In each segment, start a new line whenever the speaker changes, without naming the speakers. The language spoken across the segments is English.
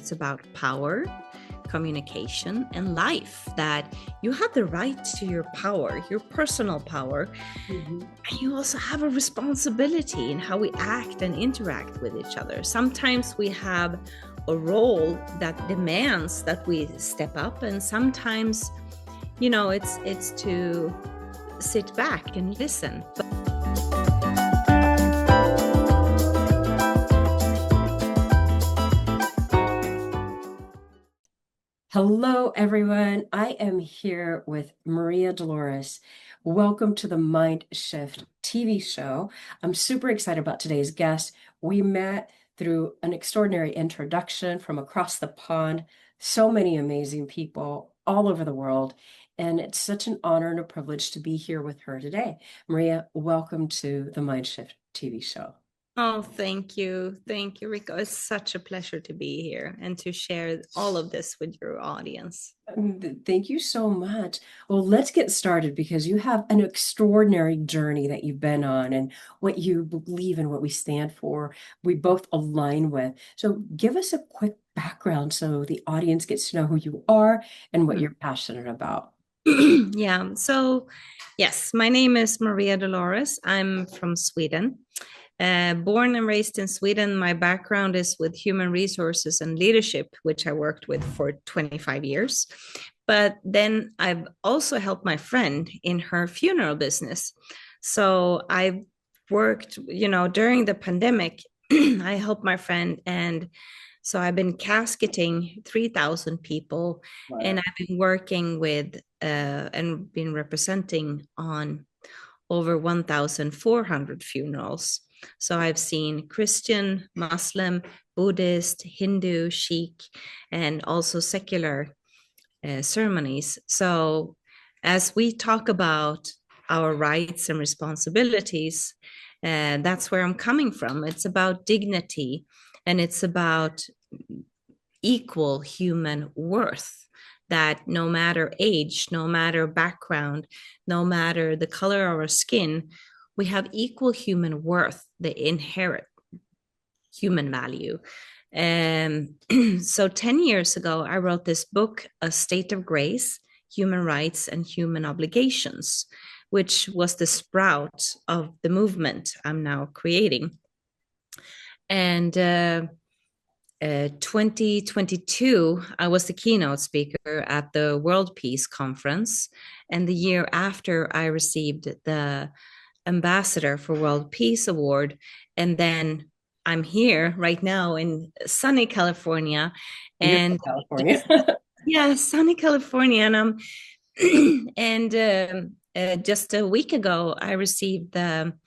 It's about power, communication, and life. That you have the right to your power, your personal power. And you also have a responsibility in how we act and interact with each other. Sometimes we have a role that demands that we step up, and sometimes, it's to sit back and listen.
Hello, everyone. I am here with Maria Dolores. Welcome to the MindShift TV show. I'm super excited about today's guest. We met through an extraordinary introduction from across the pond. So many amazing people all over the world. And it's such an honor and a privilege to be here with her today. Maria, welcome to the MindShift TV show.
Oh, thank you. Thank you, Rico. It's such a pleasure to be here and to share all of this with your audience.
Thank you so much. Well, let's get started because you have an extraordinary journey that you've been on, and what you believe and what we stand for, we both align with. So give us a quick background so the audience gets to know who you are and what you're passionate about.
Yeah. So, yes, my name is Maria Dolores. I'm from Sweden. Born and raised in Sweden, my background is with human resources and leadership, which I worked with for 25 years. But then I've also helped my friend in her funeral business. So I've worked, during the pandemic, I helped my friend. And so I've been casketing 3,000 people.
Wow.
And I've been working with and been representing on over 1,400 funerals. So I've seen Christian, Muslim, Buddhist, Hindu, Sikh, and also secular ceremonies. So as we talk about our rights and responsibilities, that's where I'm coming from. It's about dignity, and it's about equal human worth. That no matter age, no matter background, no matter the color of our skin, we have equal human worth, the inherent human value. So 10 years ago, I wrote this book, A State of Grace, Human Rights and Human Obligations, which was the sprout of the movement I'm now creating. And 2022, I was the keynote speaker at the World Peace Conference. And the year after, I received the Ambassador for World Peace Award. And then I'm here right now in sunny California.
Beautiful California.
Yeah, sunny California. And just a week ago, I received an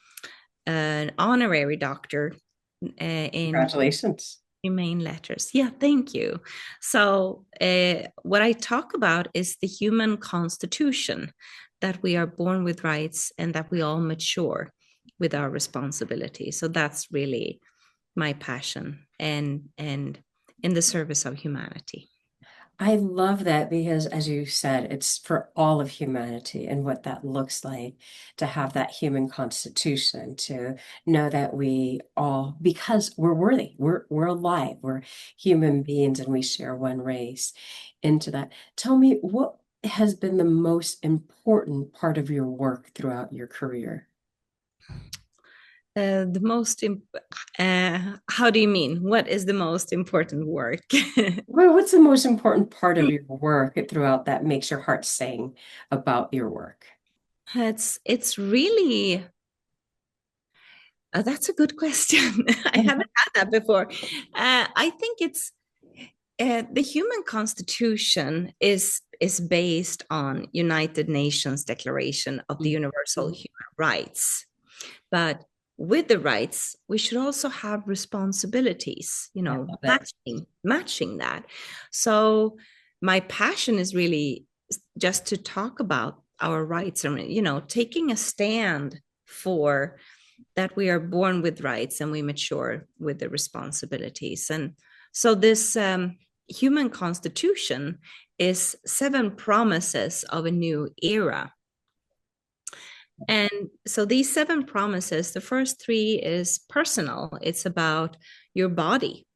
honorary doctor in
Congratulations.
humane letters. Yeah, thank you. So what I talk about is the human constitution, that we are born with rights and that we all mature with our responsibility. So that's really my passion and in the service of humanity.
I love that because, as you said, it's for all of humanity and what that looks like to have that human constitution, to know that we all, because we're worthy, we're alive, we're human beings, and we share one race into that. Tell me, what has been the most important part of your work throughout your career?
How do you mean? What is the most important work?
Well, what's the most important part of your work throughout that makes your heart sing about your work?
It's really that's a good question. I haven't had that before. I think it's the human constitution is based on United Nations Declaration of the Universal Human Rights. But with the rights, we should also have responsibilities, matching that. So my passion is really just to talk about our rights and, taking a stand for that we are born with rights and we mature with the responsibilities. And so this human constitution is 7 promises of a new era. And so these 7 promises, the first 3 is personal. It's about your body.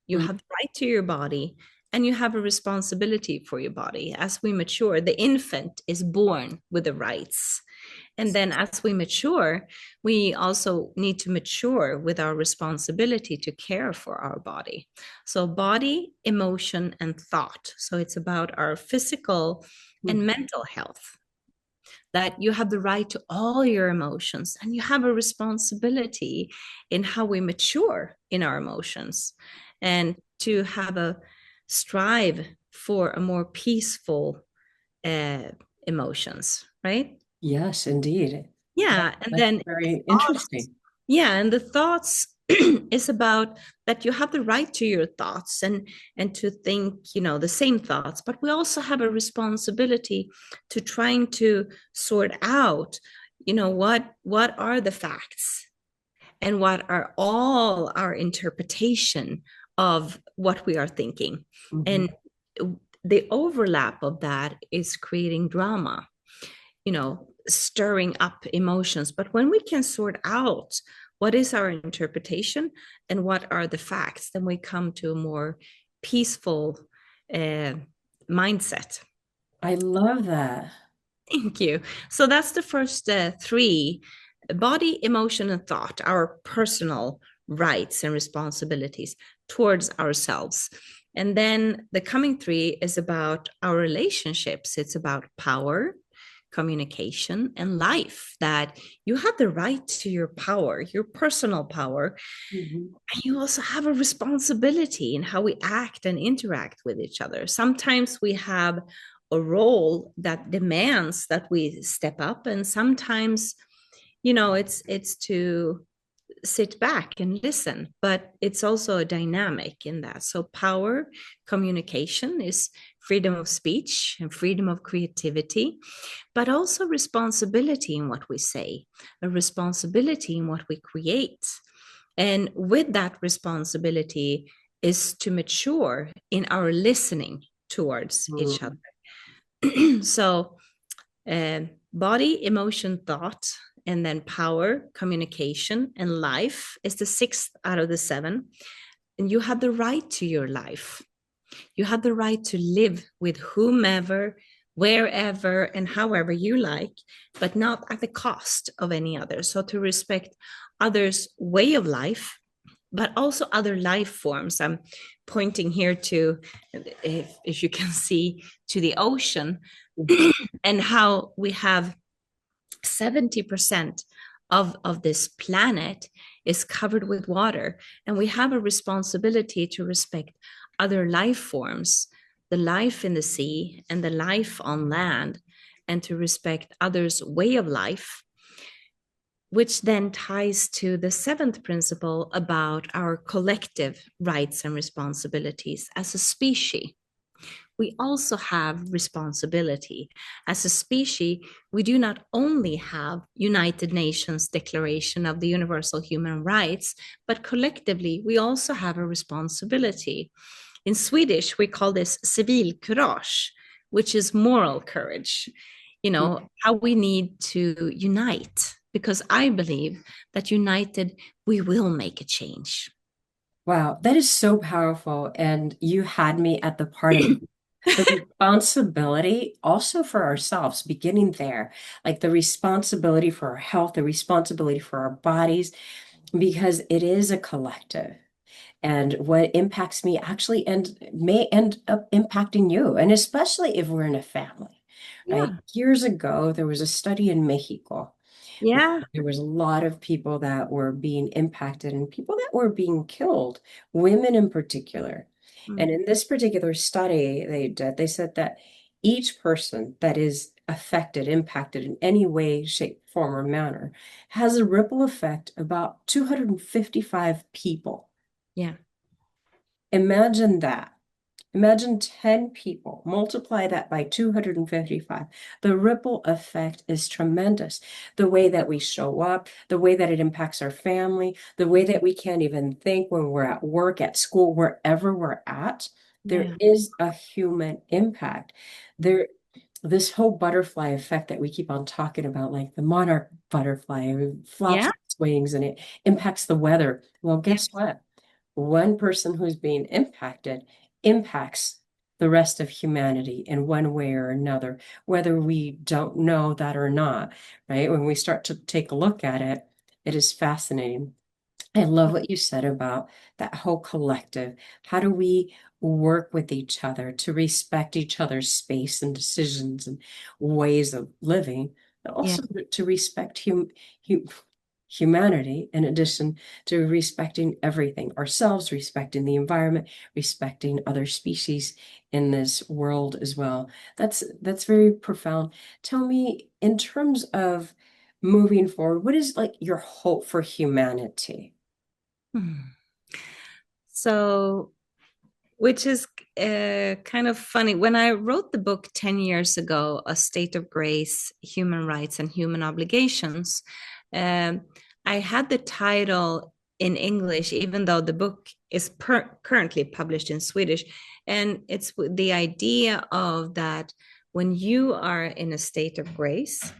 You have the right to your body, and you have a responsibility for your body. As we mature, the infant is born with the rights. And then as we mature, we also need to mature with our responsibility to care for our body. So, body, emotion, and thought. So, it's about our physical and mental health. That you have the right to all your emotions, and you have a responsibility in how we mature in our emotions, and to have a strive for a more peaceful emotions, right?
Yes, indeed.
Yeah, and
That's
then
very
thoughts.
interesting.
Yeah, and the thoughts is about that you have the right to your thoughts, and to think, the same thoughts, but we also have a responsibility to trying to sort out, what are the facts, and what are all our interpretation of what we are thinking. And the overlap of that is creating drama, stirring up emotions. But when we can sort out what is our interpretation and what are the facts, then we come to a more peaceful uh, mindset.
I love that.
Thank you. So that's the first three: body, emotion, and thought, our personal rights and responsibilities towards ourselves. And then the coming three is about our relationships. It's about power, communication, and life. That you have the right to your power, your personal power. And you also have a responsibility in how we act and interact with each other. Sometimes we have a role that demands that we step up, and sometimes, it's to sit back and listen, but it's also a dynamic in that. So power, communication is freedom of speech and freedom of creativity, but also responsibility in what we say, a responsibility in what we create. And with that responsibility is to mature in our listening towards each
Mm.
other. So, body, emotion, thought, and then power, communication, and life is the sixth out of the seven. And you have the right to your life. You have the right to live with whomever, wherever, and however you like, but not at the cost of any other. So to respect others' way of life, but also other life forms. I'm pointing here to, if you can see, to the ocean, and how we have 70% of this planet is covered with water, and we have a responsibility to respect other life forms, the life in the sea and the life on land, and to respect others' way of life, which then ties to the seventh principle about our collective rights and responsibilities as a species. We also have responsibility. As a species, we do not only have United Nations Declaration of the Universal Human Rights, but collectively, we also have a responsibility. In Swedish, we call this civilkurage, which is moral courage. How we need to unite, because I believe that united, we will make a change.
Wow, that is so powerful. And you had me at the part of the responsibility also for ourselves, beginning there, like the responsibility for our health, the responsibility for our bodies, because it is a collective. And what impacts me actually and may end up impacting you, and especially if we're in a family, right?
Yeah.
Years ago, there was a study in Mexico.
Yeah.
There was a lot of people that were being impacted and people that were being killed, women in particular. And
Mm.
in this particular study they did, they said that each person that is affected, impacted in any way, shape, form, or manner has a ripple effect about 255 people.
Yeah.
Imagine that. Imagine 10 people, multiply that by 255. The ripple effect is tremendous. The way that we show up, the way that it impacts our family, the way that we can't even think when we're at work, at school, wherever we're at, there
Yeah.
is a human impact. This whole butterfly effect that we keep on talking about, like the monarch butterfly, it flaps
Yeah.
its wings and it impacts the weather. Well,
Yeah.
guess what? one person who's being impacted impacts the rest of humanity in one way or another, whether we don't know that or not, right? When we start to take a look at it, it is fascinating. I love what you said about that whole collective. How do we work with each other to respect each other's space and decisions and ways of living, but
Yeah.
also to respect humanity in addition to respecting everything, ourselves, respecting the environment, respecting other species in this world as well. That's very profound. Tell me, in terms of moving forward, what is like your hope for humanity?
Hmm. So, which is kind of funny. When I wrote the book 10 years ago, A State of Grace, Human Rights and Human Obligations, um, I had the title in English, even though the book is currently published in Swedish. And it's the idea of that when you are in a state of grace,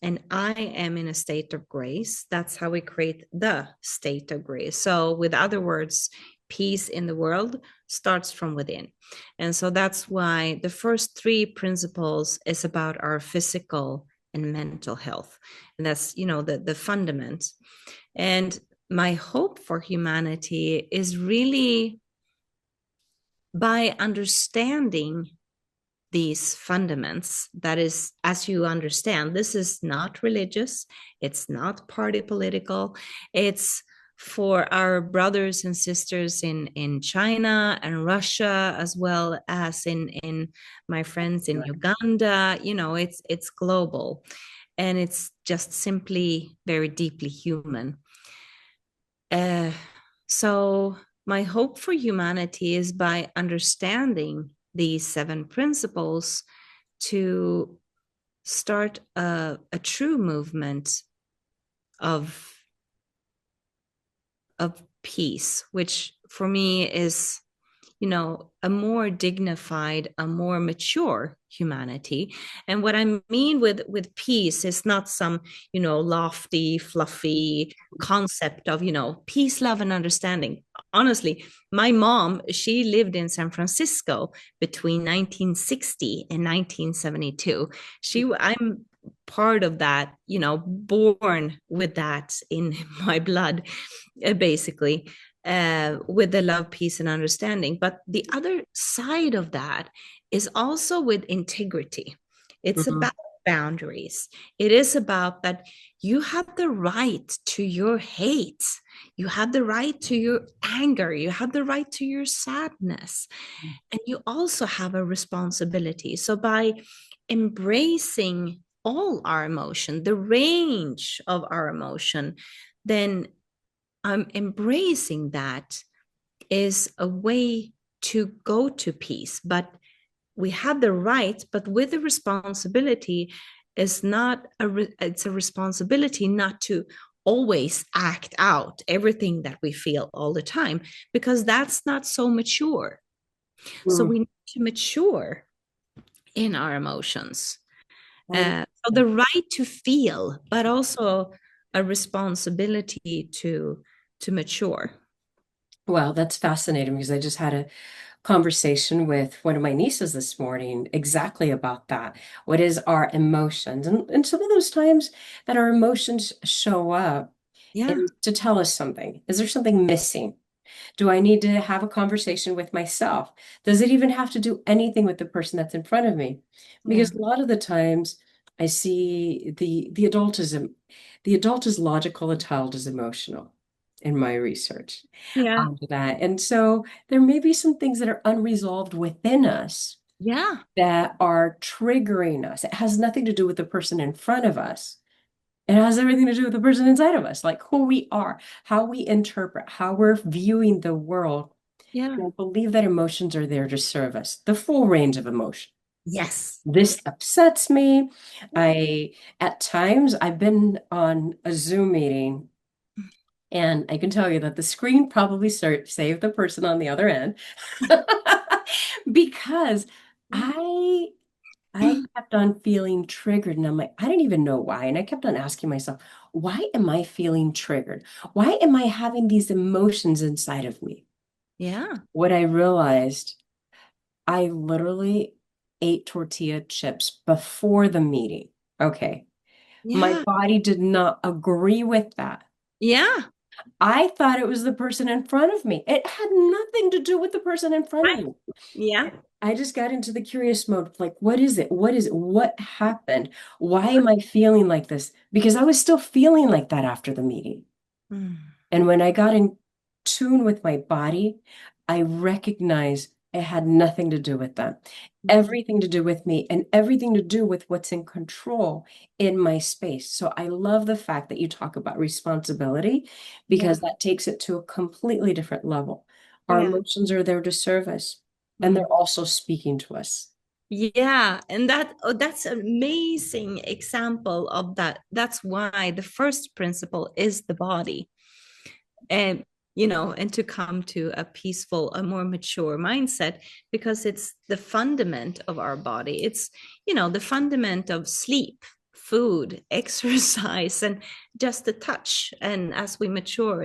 and I am in a state of grace, that's how we create the state of grace. So, with other words, peace in the world starts from within. And so that's why the first three principles is about our physical and mental health. And that's, the fundament. And my hope for humanity is really by understanding these fundaments, that is, as you understand, this is not religious, it's not party political, it's for our brothers and sisters in China and Russia, as well as in my friends in Uganda. It's global, and it's just simply very deeply human. uh, so my hope for humanity is by understanding these seven principles to start a true movement of peace, which for me is, a more dignified, a more mature humanity. And what I mean with peace is not some, lofty, fluffy concept of, peace, love, and understanding. Honestly, my mom, she lived in San Francisco between 1960 and 1972. I'm part of that, born with that in my blood, basically, with the love, peace, and understanding. But the other side of that is also with integrity. It's
Mhm.
about boundaries. It is about that you have the right to your hate. You have the right to your anger. You have the right to your sadness. And you also have a responsibility. So by embracing all our emotion, the range of our emotion, then embracing that is a way to go to peace. But we have the right, but with the responsibility is not it's a responsibility not to always act out everything that we feel all the time, because that's not so mature. So
Mm.
we need to mature in our emotions.
I love
So
that.
the right to feel, but also a responsibility to mature.
Well, that's fascinating because I just had a conversation with one of my nieces this morning exactly about that. What is our emotions? And some of those times that our emotions show up
Yeah,
is to tell us something. Is there something missing? Do I need to have a conversation with myself? Does it even have to do anything with the person that's in front of me?
yeah,
Because a lot of the times I see the adult is logical, the child is emotional in my research
yeah,
onto that. And so there may be some things that are unresolved within us
yeah,
that are triggering us. It has nothing to do with the person in front of us. It has everything to do with the person inside of us, like who we are, how we interpret, how we're viewing the world.
yeah.
And I believe that emotions are there to serve us, the full range of emotion.
Yes.
This upsets me. At times, I've been on a Zoom meeting, and I can tell you that the screen probably saved the person on the other end because
Yeah.
I I kept on feeling triggered, and I'm like, I didn't even know why. And I kept on asking myself, why am I feeling triggered? Why am I having these emotions inside of me?
Yeah.
What I realized, I literally ate tortilla chips before the meeting. Okay. My
Yeah.
body did not agree with that.
Yeah.
I thought it was the person in front of me. It had nothing to do with the person in front of
Right.
me.
Yeah.
I just got into the curious mode, like, what is it? What is it? What happened? Why am I feeling like this? Because I was still feeling like that after the meeting.
Mm.
And when I got in tune with my body, I recognized it had nothing to do with them,
Mm.
everything to do with me, and everything to do with what's in control in my space. So I love the fact that you talk about responsibility
Yeah.
because that takes it to a completely different level. Our
Yeah.
emotions are there to serve us, and
Mm.
they're also speaking to us.
Yeah, and that's an amazing example of that. That's why the first principle is the body. And and to come to a peaceful, a more mature mindset, because it's the fundament of our body. It's the fundament of sleep, food, exercise, and just the touch. And as we mature,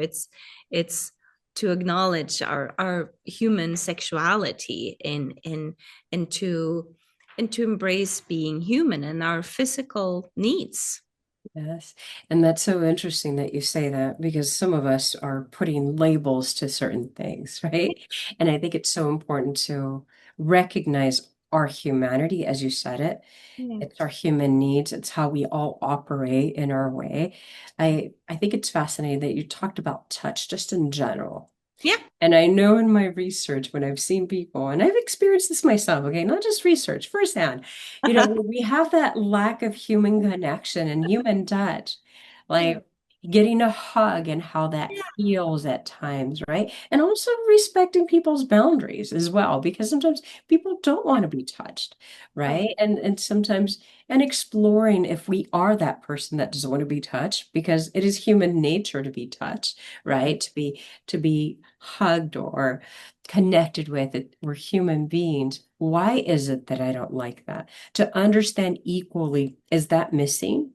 it's to acknowledge our human sexuality and to embrace being human and our physical needs.
Yes. And that's so interesting that you say that because some of us are putting labels to certain things, right? And I think it's so important to recognize our humanity, as you said it.
Yeah.
It's our human needs. It's how we all operate in our way. I think it's fascinating that you talked about touch just in general.
Yeah.
And I know in my research, when I've seen people, and I've experienced this myself, okay, not just research, firsthand, we have that lack of human connection and human touch,
Yeah.
like getting a hug and how that feels at times, right? And also respecting people's boundaries as well, because sometimes people don't want to be touched,
Oh,
right? And sometimes, and exploring if we are that person that doesn't want to be touched, because it is human nature to be touched, right? To be hugged or connected with it. We're human beings. Why is it that I don't like that? To understand equally, is that missing?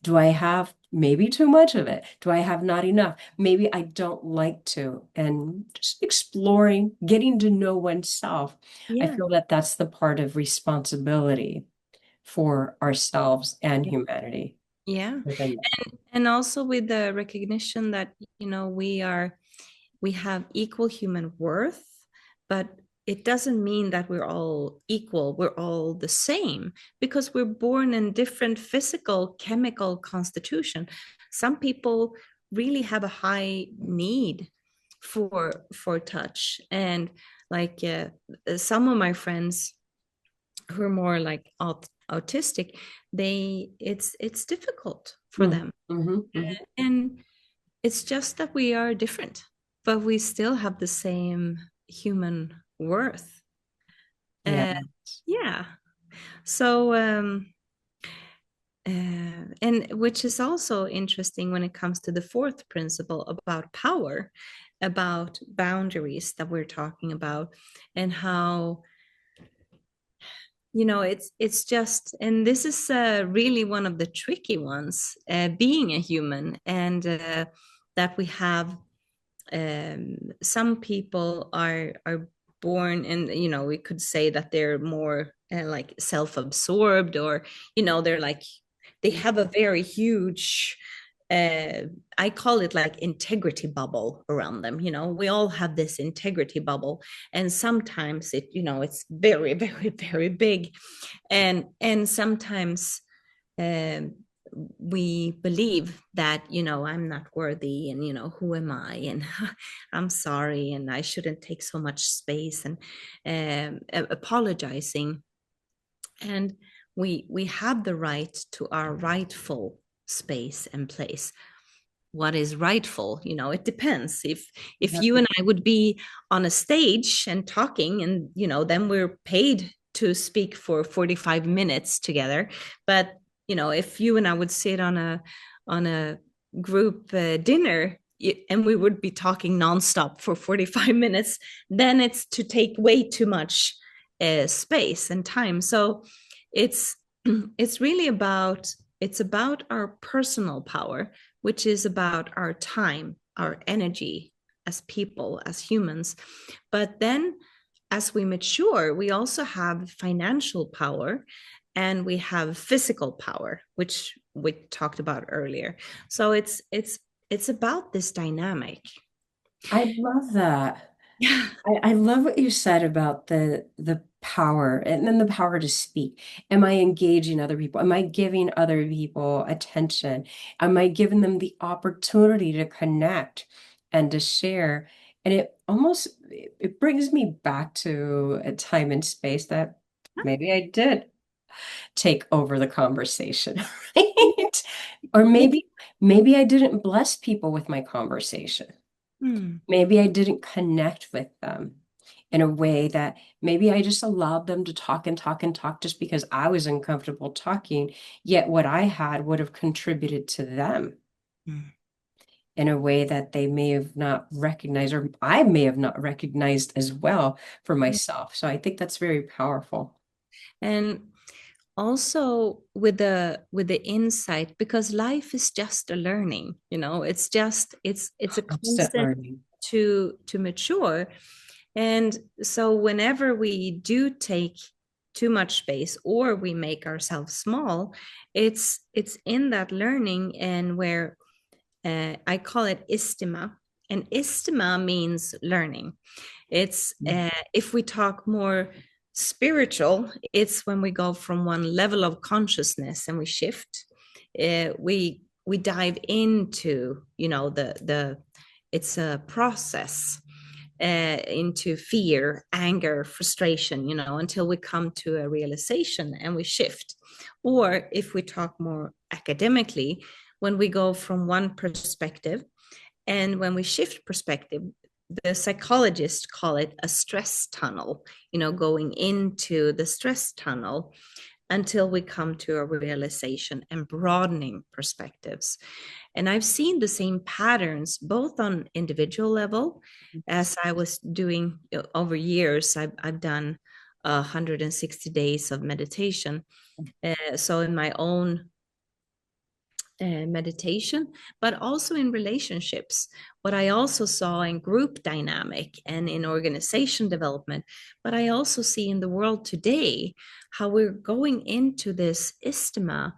Do I have maybe too much of it? Do I have not enough? Maybe I don't like to. And just exploring, getting to know oneself. I
yeah.
feel that that's the part of responsibility for ourselves and humanity
Yeah.
within.
And also with the recognition that, we have equal human worth, but it doesn't mean that we're all equal, we're all the same, because we're born in different physical, chemical constitution. Some people really have a high need for touch. And like some of my friends who are more like autistic, it's difficult for
Mhm,
them.
mhm, mhm.
And it's just that we are different, but we still have the same human worth.
Yeah.
uh, yeah. So and which is also interesting when it comes to the fourth principle about power, about boundaries that we're talking about, and how it's just, and this is really one of the tricky ones, being a human, and that we have, some people are born, and we could say that they're more like self-absorbed, or they're like, they have a very huge, uh, I call it like integrity bubble around them. We all have this integrity bubble, and sometimes it's very very very big, and sometimes um, we believe that I'm not worthy, and who am I, and I'm sorry, and I shouldn't take so much space, and apologizing. And we have the right to our rightful space and place. What is rightful? It depends. If
Yeah.
you and I would be on a stage and talking, and then we're paid to speak for 45 minutes together. But if you and I would sit on a group dinner, and we would be talking nonstop for 45 minutes, then it's to take way too much space and time. So it's it's really about our personal power, which is about our time, our energy, as people, as humans. But then as we mature, we also have financial power and we have physical power, which we talked about earlier. So it's about this dynamic.
I love that.
Yeah.
I love what you said about the power and then the power to speak. Am I engaging other people? Am I giving other people attention? Am I giving them the opportunity to connect and to share? And it brings me back to a time and space that maybe I did take over the conversation, right? Or
Yeah.
maybe I didn't bless people with my conversation.
Hmm.
Maybe I didn't connect with them in a way that maybe I just allowed them to talk and talk and talk just because I was uncomfortable talking, yet what I had would have contributed to them
Hmm.
in a way that they may have not recognized, or I may have not recognized as well for myself. So I think that's very powerful.
And also with the insight, because life is just a learning, it's just it's a
Constant
constant
learning.
to mature. And so whenever we do take too much space or we make ourselves small, it's in that learning, and where I call it istima. And istima means learning. It's if we talk more spiritual, it's when we go from one level of consciousness and we shift. We dive into, the it's a process, into fear, anger, frustration, until we come to a realization and we shift. Or if we talk more academically, when we go from one perspective and when we shift perspective, the psychologists call it a stress tunnel, going into the stress tunnel until we come to a realization and broadening perspectives. And I've seen the same patterns both on individual level, as I was doing over years. I've done 160 days of meditation. So in my own meditation, but also in relationships. What I also saw in group dynamic and in organization development, but I also see in the world today how we're going into this isthma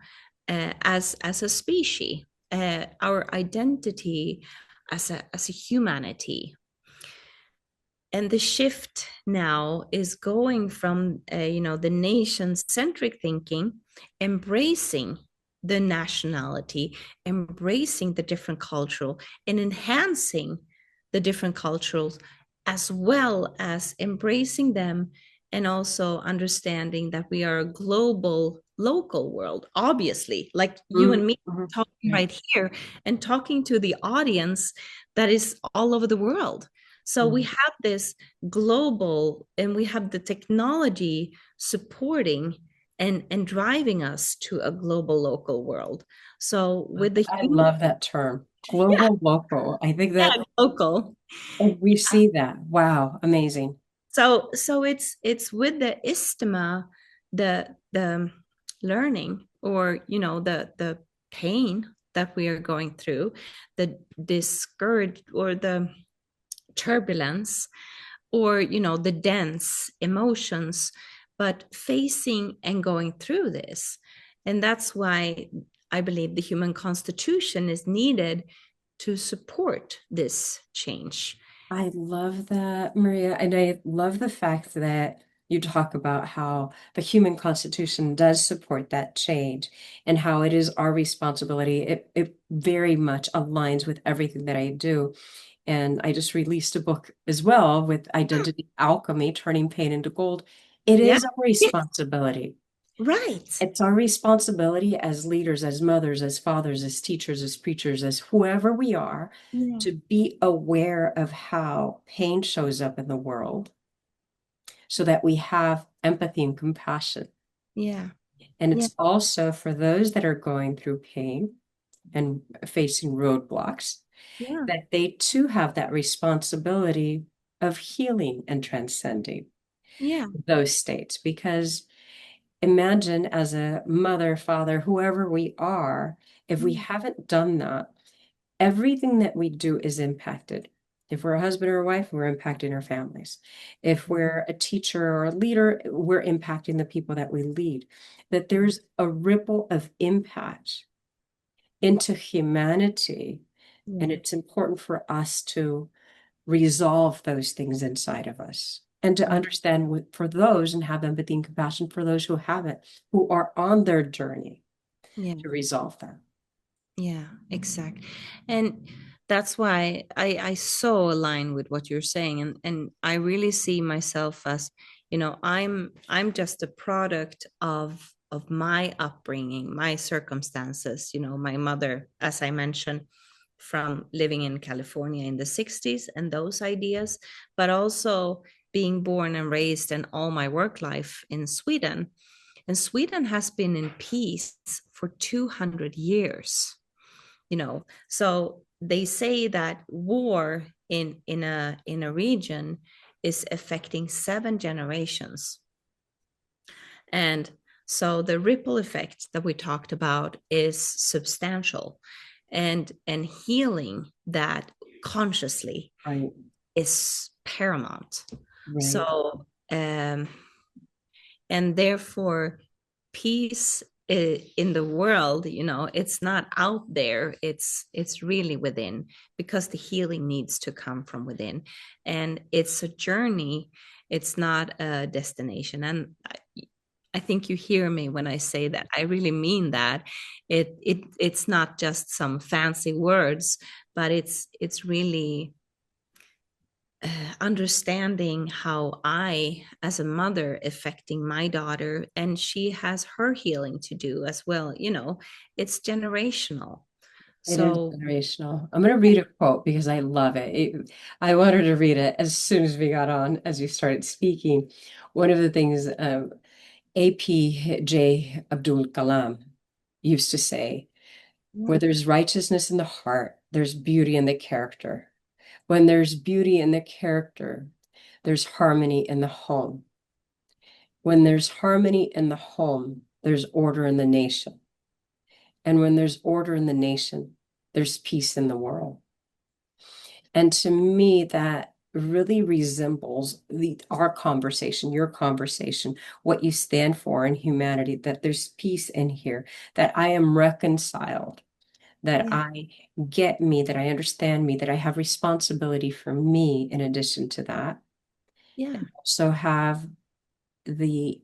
as a species, our identity as a humanity. And the shift now is going from the nation centric thinking, embracing the nationality, embracing the different cultural and enhancing the different cultures, as well as embracing them, and also understanding that we are a global local world, obviously, like you
Mhm,
and me
mhm.
talking
Right.
right here and talking to the audience that is all over the world. So we
Mhm.
have this global, and we have the technology supporting and driving us to a global local world. So with the
I
human,
love that term,
yeah,
global local. I think that
yeah, local.
we see that. Wow, amazing.
So it's with the isthma, the learning, or the pain that we are going through, the discourage or the turbulence, or the dense emotions, but facing and going through this. And that's why I believe the human constitution is needed to support this change.
I love that, Maria. And I love the fact that you talk about how the human constitution does support that change and how it is our responsibility. It very much aligns with everything that I do. And I just released a book as well with Identity Alchemy, Turning Pain into Gold. It
Yeah.
is our
Yeah.
responsibility.
Right.
It's our responsibility as leaders, as mothers, as fathers, as teachers, as preachers, as whoever we are,
Yeah.
to be aware of how pain shows up in the world so that we have empathy and compassion.
Yeah.
And
Yeah.
it's also for those that are going through pain and facing roadblocks,
Yeah.
that they too have that responsibility of healing and transcending
Yeah.
those states. Because imagine as a mother, father, whoever we are, if we
Mm.
haven't done that, everything that we do is impacted. If we're a husband or a wife, we're impacting our families. If we're a teacher or a leader, we're impacting the people that we lead. That there's a ripple of impact into humanity. And
Yeah.
it's important for us to resolve those things inside of us and to understand for those and have empathy and compassion for those who haven't, who are on their journey
Yeah.
to resolve that.
Yeah, exactly. And that's why I so align with what you're saying. And I really see myself as, I'm just a product of my upbringing, my circumstances, my mother, as I mentioned, from living in California in the 60s and those ideas, but also being born and raised and all my work life in Sweden. And Sweden has been in peace for 200 years. So they say that war in a region is affecting 7 generations. And so the ripple effect that we talked about is substantial, and healing that consciously
Right,
is paramount.
right.
So and therefore peace in the world, it's not out there, it's really within, because the healing needs to come from within, and it's a journey, it's not a destination. And I think you hear me when I say that. I really mean that. It's not just some fancy words, but it's really understanding how I, as a mother, affecting my daughter, and she has her healing to do as well. It's generational.
It is
So,
generational. I'm going to read a quote because I love it. I wanted to read it as soon as we got on, as you started speaking. One of the things APJ Abdul Kalam used to say,
yeah,
where there's righteousness in the heart, there's beauty in the character. When there's beauty in the character, there's harmony in the home. When there's harmony in the home, there's order in the nation. And when there's order in the nation, there's peace in the world. And to me, that really resembles our conversation, your conversation, what you stand for in humanity, that there's peace in here, that I am reconciled, that
yeah,
I get me, that I understand me, that I have responsibility for me in addition to that.
yeah,
So have the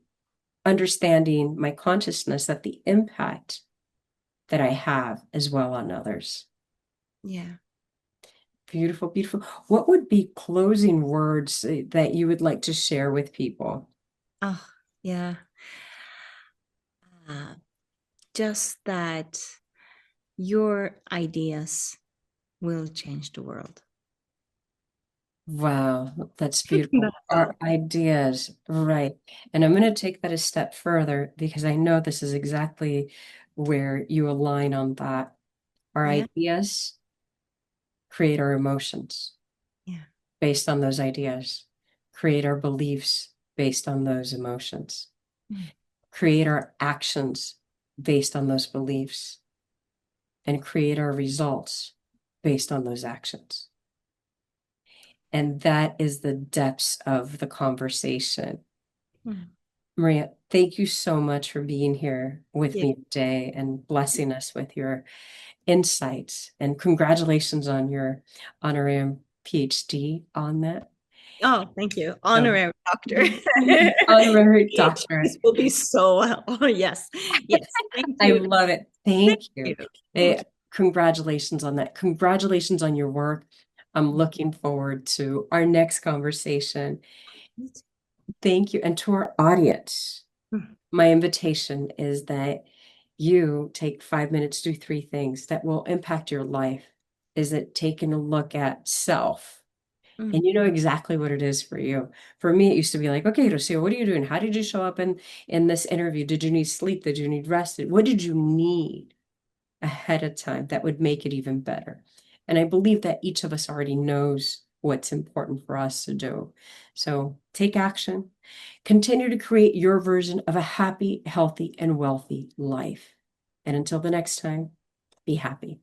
understanding, my consciousness that the impact that I have as well on others.
yeah.
Beautiful, beautiful. What would be closing words that you would like to share with people?
Oh, yeah. Uh, just that your ideas will change the world.
Wow, that's
That's
beautiful.
all.
Our ideas, right. And I'm going to take that a step further because I know this is exactly where you align on that. Our
Yeah,
ideas create our emotions
yeah,
based on those ideas, create our beliefs based on those emotions,
mm,
create our actions based on those beliefs, and create our results based on those actions. And that is the depths of the conversation.
mm.
Maria, thank you so much for being here with
Yeah.
me today and blessing us with your insights. And congratulations on your honorary PhD on that.
Oh, thank you.
So,
Honorary doctor.
honorary doctorate.
PhDs will be so, oh, yes. Yes. Thank
I
you.
love it.
Thank
Thank you.
you. Oh,
Congratulations on that. Congratulations on your work. I'm looking forward to our next conversation. Thank you. And to our audience,
mm,
my invitation is that you take 5 minutes, do 3 things that will impact your life. Is it taking a look at self?
mm,
And you know exactly what it is for you. For me, it used to be like, okay, Rocío, what are you doing? How did you show up in this interview? Did you need sleep? Did you need rest? What did you need ahead of time that would make it even better? And I believe that each of us already knows what's important for us to do. So take action. Continue to create your version of a happy, healthy, and wealthy life. And until the next time, be happy.